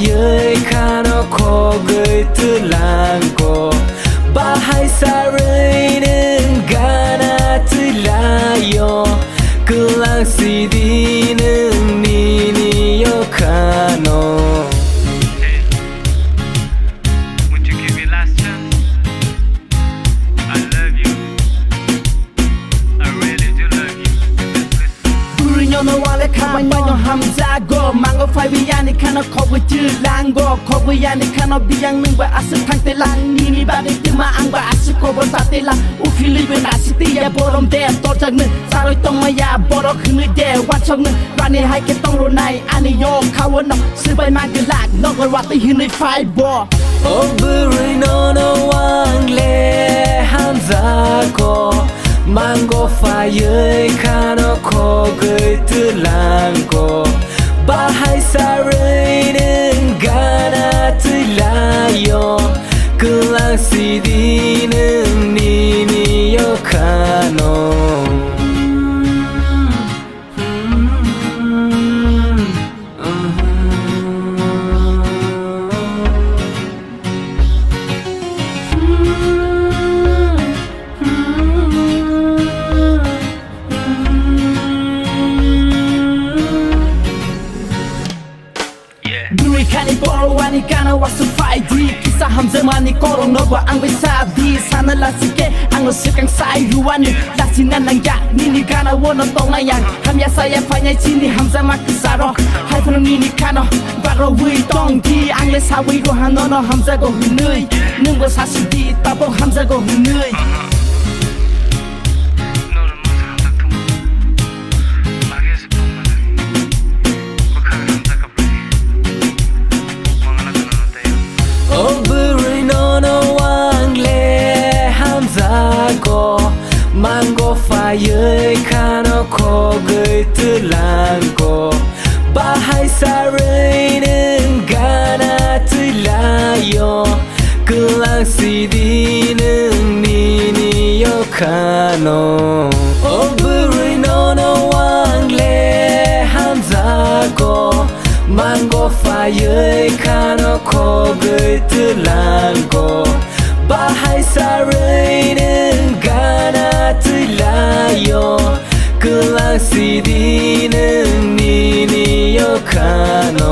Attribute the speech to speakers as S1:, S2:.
S1: ơi khá nó khó gửi thư làng cô ba hai xa rơi nên gana thư la yo cứ lang si đi nên ni ni yo khá nó.
S2: Would you give me last chance? I love you. I really do love you.
S3: 우리 연어 원래 가만히 함자고 망고 파이비 아니카노 거부질 랑고 거부 아니카노 비양능과 아스탕텔랑 니니 바디 뜨마 앙과 아스코볼 바텔랑 우필리베 나시티야 보롬대 또작는 사로이 똥마야 보러 흐느대 와척는 라니 하이게 똥로나이 아니요 카원너 스바이만 그락 너걸 왔다 흐느 파이버
S1: 오브리 너너 왕래 함자고 망고 파이의 카노 코글 틀랑고 바하이 사르는 가나 틀라요 그랑 시디는 니니요 카노.
S3: 눈이 가니 보러 와니까 나 왔어 파이디 기사 함정만이 꼬로 너와 앙베 사디 산을 라스게 앙어 스강 사이 유아니 라시 난난가 니니 가나 원어 똥나양 함야 사야 파냐 지니 함자마 그사로 하이프는 니니 카노 바로 위 똥디 앙레 사위로 하너너 함자고 흐느이 능고 사시디 따봉 함자고 흐느이
S1: 망고 파이의 카노 코글 틀랑고 바하이 사르는 가나 틀라요 그랑 시디는 니니요 카노 오브리 너너 왕래 함자고 망고 파이의 카노 코글 틀랑고 바하이 사르는 가나 틀라요 그랑 시디는 니니요 카노.